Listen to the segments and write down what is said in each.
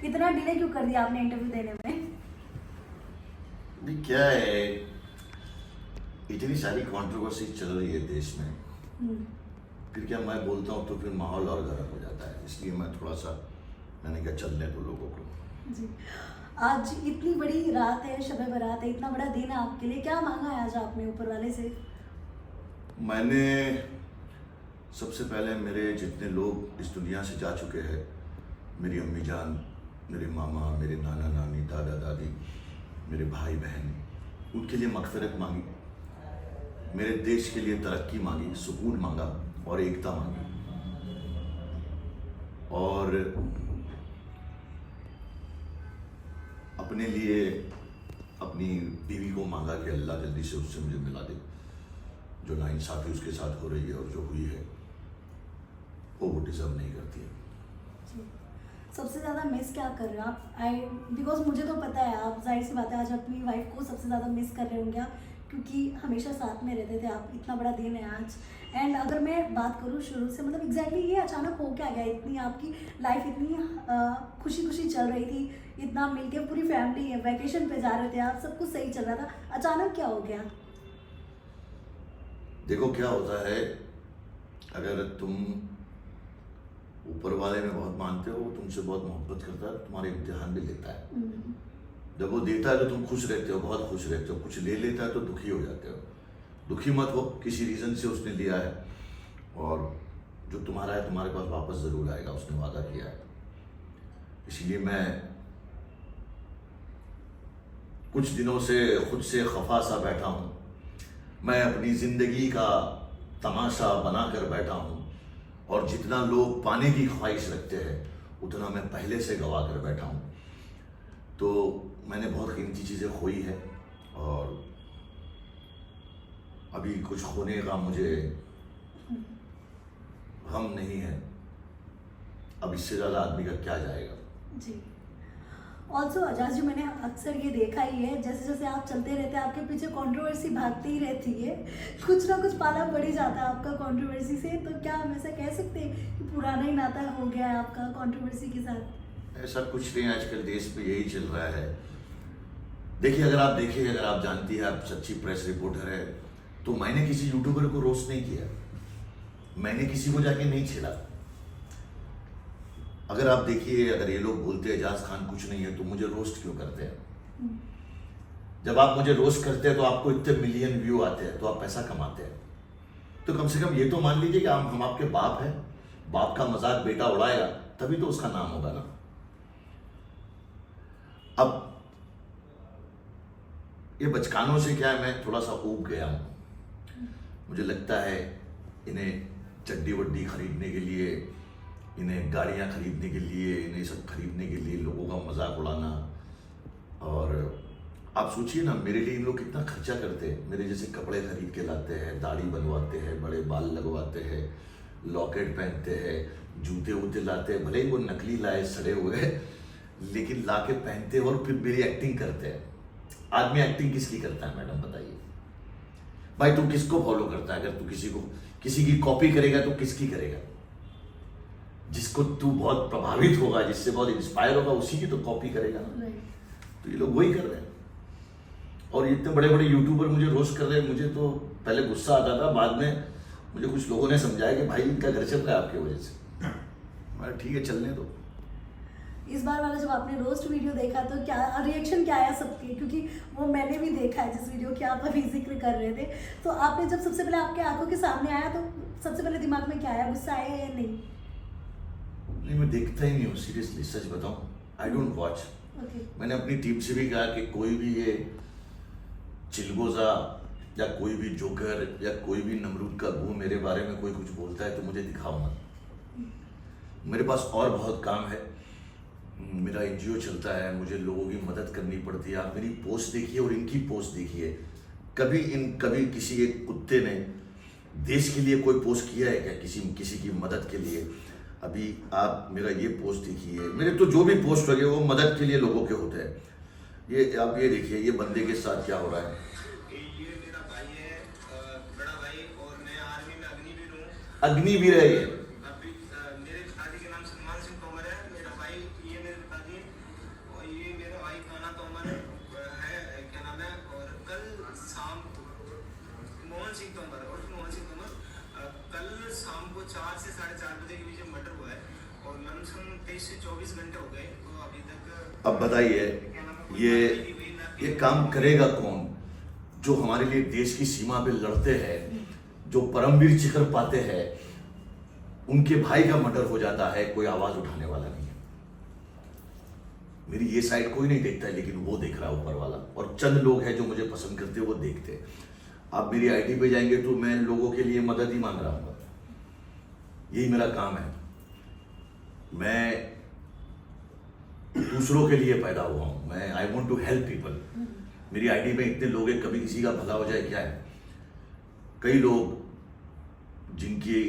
इतना डिले क्यों कर दिया आपने इंटरव्यू देने में? अभी क्या है, इतनी सारी कंट्रोवर्सी चल रही है देश में, हम्म, फिर क्या मैं बोलता हूँ तो फिर माहौल और गर्म हो जाता है, इसलिए मैं थोड़ा सा मैंने कहा चलने दो लोगों को। जी। आज इतनी बड़ी रात है, शब बारात है, इतना बड़ा दिन है आपके लिए, क्या मांगा है आज आपने ऊपर वाले से? मैंने सबसे पहले मेरे जितने लोग इस दुनिया से जा चुके हैं, मेरी अम्मी जान, मेरे मामा, मेरे नाना नानी, दादा दादी, मेरे भाई बहन, उनके लिए मगफिरत मांगी, मेरे देश के लिए तरक्की मांगी, सुकून मांगा और एकता मांगी, और अपने लिए अपनी बीवी को मांगा कि अल्लाह जल्दी से उससे मुझे मिला दे, जो नाइंसाफ़ी उसके साथ हो रही है और जो हुई है वो डिजर्व नहीं करती है। जी। सबसे ज़्यादा मिस क्या कर रहे हो आप? बिकॉज मुझे तो पता है आप, जाहिर सी बात है, आज अपनी वाइफ को सबसे ज़्यादा मिस कर रहे होंगे आप, क्योंकि हमेशा साथ में रहते थे आप। इतना बड़ा दिन है आज। एंड अगर मैं बात करूँ शुरू से, मतलब एग्जैक्टली ये अचानक हो क्या गया? इतनी आपकी लाइफ इतनी खुशी खुशी चल रही थी, इतना मिलके पूरी फैमिली वैकेशन पे जा रहे थे आप, सब कुछ सही चल रहा था, अचानक क्या हो गया? देखो क्या होता है, अगर तुम ऊपर वाले में बहुत मानते हो, वो तुमसे बहुत मोहब्बत करता है, तुम्हारे इम्तिहान भी लेता है। जब वो देता है तो तुम खुश रहते हो, बहुत खुश रहते हो, कुछ ले लेता है तो दुखी हो जाते हो। दुखी मत हो, किसी रीज़न से उसने लिया है, और जो तुम्हारा है तुम्हारे पास वापस ज़रूर आएगा, उसने वादा किया है। इसलिए मैं कुछ दिनों से खुद से खफा सा बैठा हूँ। मैं अपनी ज़िंदगी का तमाशा बनाकर बैठा हूँ, और जितना लोग पाने की ख्वाहिश रखते हैं उतना मैं पहले से गवा कर बैठा हूँ। तो मैंने बहुत कीमती चीज़ें खोई है, और अभी कुछ खोने का मुझे गम नहीं है। अब इससे ज़्यादा आदमी का क्या जाएगा। जी। ऑल्सो अजाज जी, मैंने अक्सर ये देखा ही है, जैसे जैसे आप चलते रहते हैं आपके पीछे कंट्रोवर्सी भागती ही रहती है, कुछ ना कुछ पाला पड़ ही जाता है आपका कंट्रोवर्सी से। तो क्या हम ऐसा कह सकते हैं कि पुराना ही नाता हो गया है आपका कंट्रोवर्सी के साथ? ऐसा कुछ नहीं, आजकल देश में यही चल रहा है। देखिए, अगर आप जानती है, आप सच्ची प्रेस रिपोर्टर है, तो मैंने किसी यूट्यूबर को रोस्ट नहीं किया, मैंने किसी को जाके नहीं छेड़ा। अगर आप देखिए, अगर ये लोग बोलते हैं एजाज खान कुछ नहीं है, तो मुझे रोस्ट क्यों करते हैं? जब आप मुझे रोस्ट करते हैं तो आपको इतने मिलियन व्यू आते हैं, तो आप पैसा कमाते हैं, तो कम से कम ये तो मान लीजिए कि हम आपके बाप हैं। बाप का मजाक बेटा उड़ाएगा तभी तो उसका नाम होगा ना। अब ये बचकानों से क्या है, मैं थोड़ा सा ऊब गया हूं। मुझे लगता है इन्हें चड्डी वड्डी खरीदने के लिए, इन्हें गाड़ियां खरीदने के लिए, इन्हें सब खरीदने के लिए लोगों का मजाक उड़ाना। और आप सोचिए ना, मेरे लिए इन लोग कितना खर्चा करते हैं। मेरे जैसे कपड़े खरीद के लाते हैं, दाढ़ी बनवाते हैं, बड़े बाल लगवाते हैं, लॉकेट पहनते हैं, जूते वूते लाते हैं, भले ही वो नकली लाए सड़े हुए, लेकिन ला के पहनते हैं और फिर मेरी एक्टिंग करते हैं। आदमी एक्टिंग किसकी करता है मैडम, बताइए भाई? तू किसको फॉलो करता है? अगर तू किसी की कॉपी करेगा तो किसकी करेगा? जिसको तू बहुत प्रभावित होगा, जिससे बहुत इंस्पायर होगा, उसी की तो कॉपी करेगा ना। तो ये लोग वही कर रहे हैं, और इतने बड़े बड़े यूट्यूबर मुझे रोस्ट कर रहे हैं। मुझे तो पहले गुस्सा आता था, बाद में मुझे कुछ लोगों ने समझाया कि भाई इनका घर चल रहा है आपकी वजह से। मैं ठीक है, चलने दो। इस बार वाला जब आपने रोस्ट वीडियो देखा तो क्या रिएक्शन क्या आया सबके? क्योंकि वो मैंने भी देखा है, जिस वीडियो की आप अभी जिक्र कर रहे थे। तो आपने जब सबसे पहले आपके आंखों के सामने आया तो सबसे पहले दिमाग में क्या आया? गुस्सा आया या नहीं? नहीं, मैं देखता ही नहीं हूँ सीरियसली, सच बताऊँ, आई डोंट वॉच। मैंने अपनी टीम से भी कहा कि कोई भी ये चिलगोजा या कोई भी जोकर या कोई भी नमरूद का गू मेरे बारे में कोई कुछ बोलता है तो मुझे दिखाओ मत। मेरे पास और बहुत काम है। मेरा एनजीओ चलता है, मुझे लोगों की मदद करनी पड़ती है। आप मेरी पोस्ट देखिए और इनकी पोस्ट देखिए। कभी किसी एक कुत्ते ने देश के लिए कोई पोस्ट किया है क्या, किसी की मदद के लिए? अभी आप मेरा ये पोस्ट देखिए, मेरे तो जो भी पोस्ट लगे वो मदद के लिए लोगों के होते हैं। ये आप ये देखिए, ये बंदे के साथ क्या हो रहा है। ये मेरा भाई है, बड़ा भाई, और मैं आर्मी में अग्निवीर हूँ। अग्निवीर है ये। अभी मेरे पिताजी के नाम सलमान सिंह तोमर है। मेरा भाई, ये मेरे पिताजी हो गए तो अभी तक अब बताइए ये काम करेगा कौन, जो हमारे लिए देश की सीमा पे लड़ते हैं, जो परमवीर शिखर पाते हैं, उनके भाई का मर्डर हो जाता है, कोई आवाज उठाने वाला नहीं है। मेरी ये साइड कोई नहीं देखता है, लेकिन वो देख रहा है ऊपर वाला, और चंद लोग हैं जो मुझे पसंद करते हैं, वो देखते हैं। आप मेरी आईडी पे जाएंगे तो मैं लोगों के लिए मदद ही मांग रहा हूँ, यही मेरा काम है। मैं दूसरों के लिए पैदा हुआ हूं, मैं I want to help people. मेरी आईडी में इतने लोग हैं, कभी किसी का भला हो जाए क्या है। कई लोग जिनकी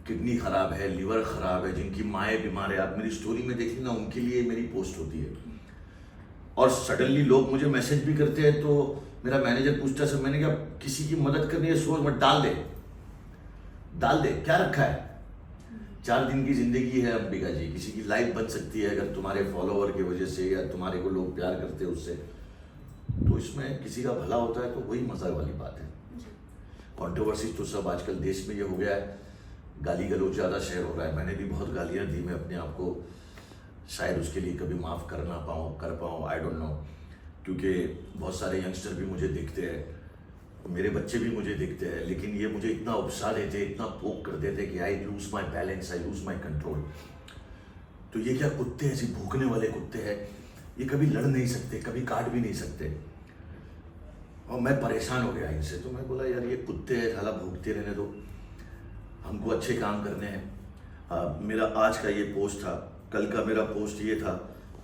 किडनी खराब है, लिवर खराब है, जिनकी माएँ बीमार है, आप मेरी स्टोरी में देखिए ना, उनके लिए मेरी पोस्ट होती है। और सडनली लोग मुझे मैसेज भी करते हैं, तो मेरा मैनेजर पूछता है, सर मैंने कहा किसी की मदद करनी है सोच मत, डाल दे, क्या रखा है। 4 दिन की जिंदगी है अंबिका जी, किसी की लाइफ बच सकती है अगर तुम्हारे फॉलोवर की वजह से, या तुम्हारे को लोग प्यार करते हैं उससे, तो इसमें किसी का भला होता है, तो वही मजा वाली बात है। कंट्रोवर्सी तो सब आजकल देश में ये हो गया है, गाली गलौज ज़्यादा शेयर हो रहा है। मैंने भी बहुत गालियाँ दी, मैं अपने आप को शायद उसके लिए कभी माफ़ कर पाऊँ, आई डोंट नो, क्योंकि बहुत सारे यंगस्टर भी मुझे देखते हैं, मेरे बच्चे भी मुझे देखते हैं, लेकिन ये मुझे इतना उपसा देते, इतना पोक कर देते कि I lose my balance, I lose my control. तो ये क्या कुत्ते, ऐसे भूखने वाले कुत्ते हैं, ये कभी लड़ नहीं सकते, कभी काट भी नहीं सकते, और मैं परेशान हो गया इनसे। तो मैं बोला यार ये कुत्ते हैं, साला भूखते रहने दो, हमको अच्छे काम करने हैं। मेरा आज का ये पोस्ट था, कल का मेरा पोस्ट ये था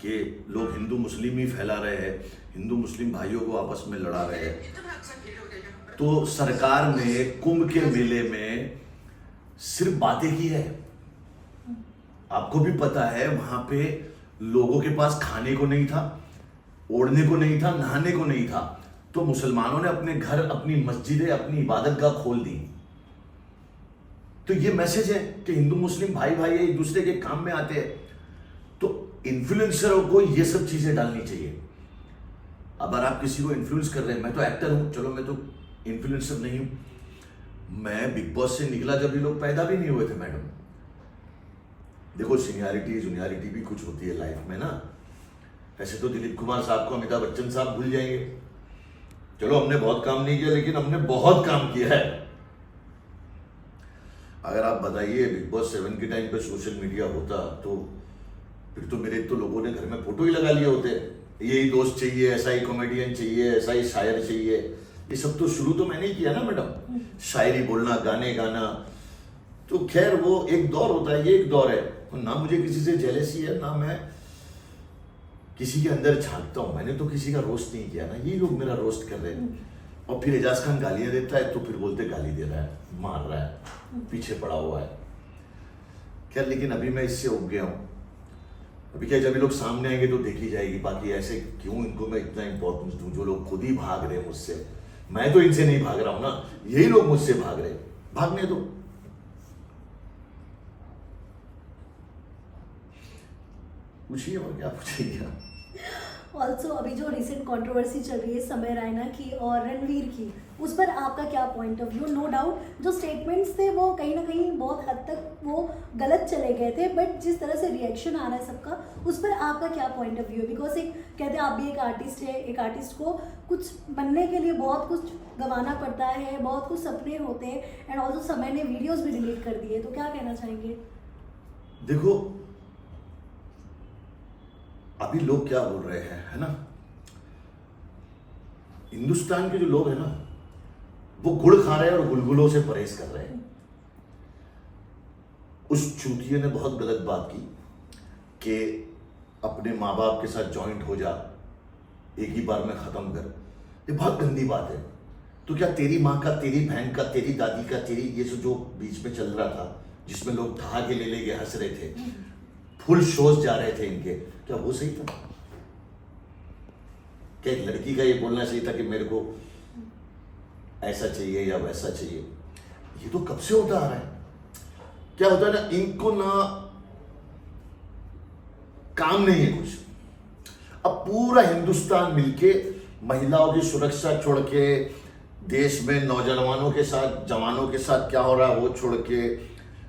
कि लोग हिंदू मुस्लिम ही फैला रहे हैं, हिंदू मुस्लिम भाइयों को आपस में लड़ा रहे हैं। तो सरकार ने कुंभ के मेले में सिर्फ बातें की है, आपको भी पता है वहां पे लोगों के पास खाने को नहीं था, ओढ़ने को नहीं था, नहाने को नहीं था, तो मुसलमानों ने अपने घर, अपनी मस्जिदें, अपनी इबादत गाह खोल दी। तो ये मैसेज है कि हिंदू मुस्लिम भाई भाई एक दूसरे के काम में आते हैं। तो इन्फ्लुएंसरों को ये सब चीजें डालनी चाहिए। अगर आप किसी को इन्फ्लुएंस कर रहे हैं, मैं तो एक्टर हूं, चलो मैं तो इन्फ्लुएंसर नहीं हूं। मैं बिग बॉस से निकला जब ये लोग पैदा भी नहीं हुए थे मैडम। देखो सीनियरिटी जूनियरिटी भी कुछ होती है लाइफ में ना। ऐसे तो दिलीप कुमार साहब को अमिताभ बच्चन साहब भूल जाएंगे, चलो हमने बहुत काम नहीं किया, लेकिन हमने बहुत काम किया है। अगर आप बताइए बिग बॉस 7 के टाइम पे सोशल मीडिया होता तो फिर तो मेरे तो लोगों ने घर में फोटो ही लगा लिए होते, यही दोस्त चाहिए, ऐसा ही कॉमेडियन चाहिए, ऐसा ही शायर चाहिए। ये सब तो शुरू तो मैंने ही किया ना मैडम, शायरी बोलना, गाने गाना। तो खैर वो एक दौर होता है, ये एक दौर है। ना मुझे किसी से जेलसी है, ना मैं किसी के अंदर झांकता हूँ। मैंने तो किसी का रोस्ट नहीं किया ना, ये लोग मेरा रोस्ट कर रहे हैं। और फिर एजाज खान गालियां देता है तो फिर बोलते गाली दे रहा है, मार रहा है, पीछे पड़ा हुआ है। खैर लेकिन अभी मैं इससे उब गया हूँ। अभी क्या, जब ये लोग सामने आएंगे तो देखी जाएगी। बाकी ऐसे क्यों इनको मैं इतना इंपॉर्टेंस दूं, जो लोग खुद ही भाग रहे हैं मुझसे। मैं तो इनसे नहीं भाग रहा हूं ना, यही लोग मुझसे भाग रहे हैं, भागने दो। पूछिए और क्या पूछिए। ऑल्सो अभी जो रिसेंट कंट्रोवर्सी चल रही है समय रैना की और रणवीर की, उस पर आपका क्या point of view? No doubt जो स्टेटमेंट्स थे वो कहीं ना कहीं बहुत हद तक वो गलत चले गए थे, बट जिस तरह से रिएक्शन आ रहा है सबका, उस पर आपका क्या पॉइंट ऑफ व्यू है? बिकॉज एक कहते हैं आप भी एक आर्टिस्ट है, एक आर्टिस्ट को कुछ बनने के लिए बहुत कुछ गंवाना पड़ता है, बहुत कुछ सपने होते हैं, एंड ऑल्सो समय ने वीडियोज़ भी डिलीट कर दिए, तो क्या कहना चाहेंगे? देखो अभी लोग क्या बोल रहे हैं, है ना, हिंदुस्तान के जो लोग हैं ना वो गुड़ खा रहे हैं और गुलगुलों से परहेज कर रहे हैं। उस चूतिये ने बहुत गलत बात की कि अपने माँ बाप के साथ जॉइंट हो जा, एक ही बार में खत्म कर। ये बहुत गंदी बात है। तो क्या तेरी माँ का, तेरी बहन का, तेरी दादी का, तेरी ये जो बीच में चल रहा था, जिसमें लोग धागे ले लेके हंस रहे थे, फुल शोज जा रहे थे इनके, क्या वो सही था? क्या एक लड़की का ये बोलना सही था कि मेरे को ऐसा चाहिए या वैसा चाहिए? ये तो कब से होता आ रहा है। क्या होता है ना, इनको ना काम नहीं है कुछ। अब पूरा हिंदुस्तान मिलके महिलाओं की सुरक्षा छोड़ के, देश में नौजवानों के साथ, जवानों के साथ क्या हो रहा है वो छोड़ के,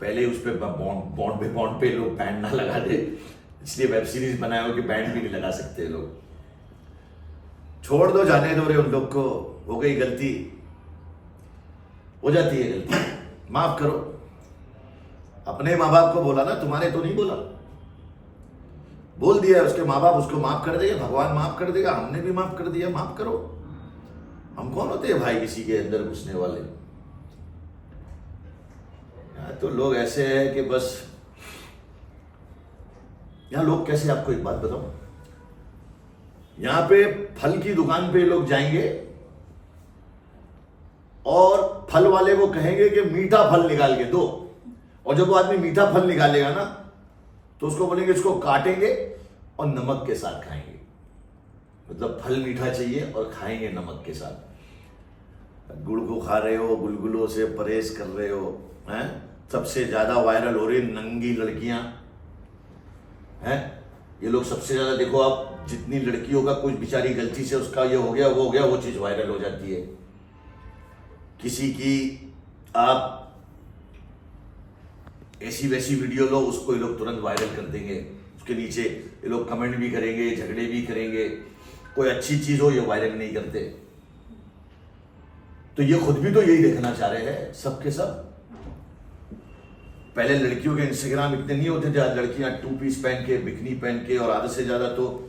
पहले उस पर बॉन्ड पे लोग बैंड ना लगा दे, इसलिए वेब सीरीज बनाया हो कि बैंड भी नहीं लगा सकते लोग। छोड़ दो, जाने दो रे उन लोग को, हो गई गलती, हो जाती है गलती, माफ करो। अपने माँ बाप को बोला ना, तुम्हारे तो नहीं बोला, बोल दिया उसके माँ बाप उसको माफ कर देगा, भगवान माफ कर देगा, हमने भी माफ कर दिया, माफ करो। हम कौन होते हैं भाई किसी के अंदर घुसने वाले? यहाँ तो लोग ऐसे हैं कि बस, यहाँ लोग कैसे, आपको एक बात बताऊं, यहाँ पे फल की दुकान पे लोग जाएंगे और फल वाले को कहेंगे कि मीठा फल निकाल के दो, और जब वो आदमी मीठा फल निकालेगा ना तो उसको बोलेंगे इसको काटेंगे और नमक के साथ खाएंगे। मतलब फल मीठा चाहिए और खाएंगे नमक के साथ। गुड़ को खा रहे हो, गुलगुलों से परहेज कर रहे हो, हैं? सबसे ज्यादा वायरल हो रही नंगी लड़कियां हैं, ये लोग सबसे ज्यादा। देखो आप, जितनी लड़कियों का कुछ बेचारी गलती से उसका ये हो गया, वो हो गया, वो चीज वायरल हो जाती है। किसी की आप ऐसी वैसी वीडियो लो, उसको ये लोग तुरंत वायरल कर देंगे, उसके नीचे ये लोग कमेंट भी करेंगे, झगड़े भी करेंगे। कोई अच्छी चीज हो ये वायरल नहीं करते। तो ये खुद भी तो यही देखना चाह रहे हैं सब के सब। पहले लड़कियों के इंस्टाग्राम इतने नहीं होते थे, आज लड़कियां 2 पीस पहन के, बिकनी पहन के, और आधे से ज्यादा तो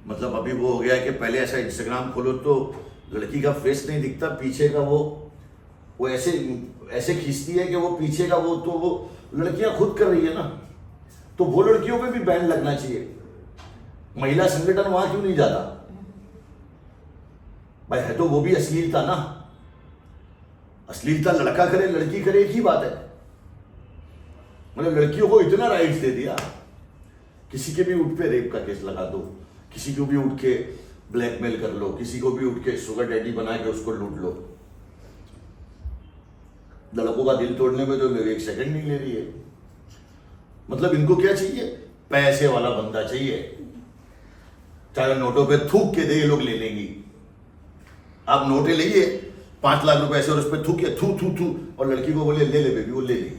मतलब अभी वो हो गया है कि पहले ऐसा इंस्टाग्राम खोलो तो लड़की का फेस नहीं दिखता, पीछे का वो ऐसे ऐसे खींचती है कि वो पीछे का वो लड़कियां खुद कर रही है ना, तो वो लड़कियों पे भी बैन लगना चाहिए। महिला संगठन वहां क्यों नहीं जाता भाई? है तो वो भी अश्लीलता ना, अश्लीलता लड़का करे लड़की करे एक ही बात है। मतलब लड़कियों को इतना राइट्स दे दिया, किसी के भी उठ पे रेप का केस लगा दो, किसी को भी उठ के ब्लैकमेल कर लो, किसी को भी उठ के शुगर डैडी बना के उसको लूट लो। लड़कों का दिल तोड़ने में तो 1 सेकंड नहीं ले रही है। मतलब इनको क्या चाहिए? पैसे वाला बंदा चाहिए, चाहे नोटों पे थूक के दे, ये लोग ले लेंगी। आप नोटे लीजिए 5 लाख रुपए ऐसे और उस पर थूक के थू थू थू, और लड़की को बोले ले ले बेबी, वो ले लेगी।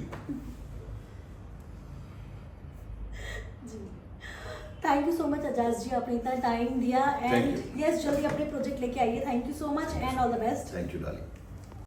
Thank you so much Ajaz ji, आपने इतना टाइम दिया, एंड यस जल्दी अपने प्रोजेक्ट लेके आइए। Thank you so much and all the best. Thank you darling.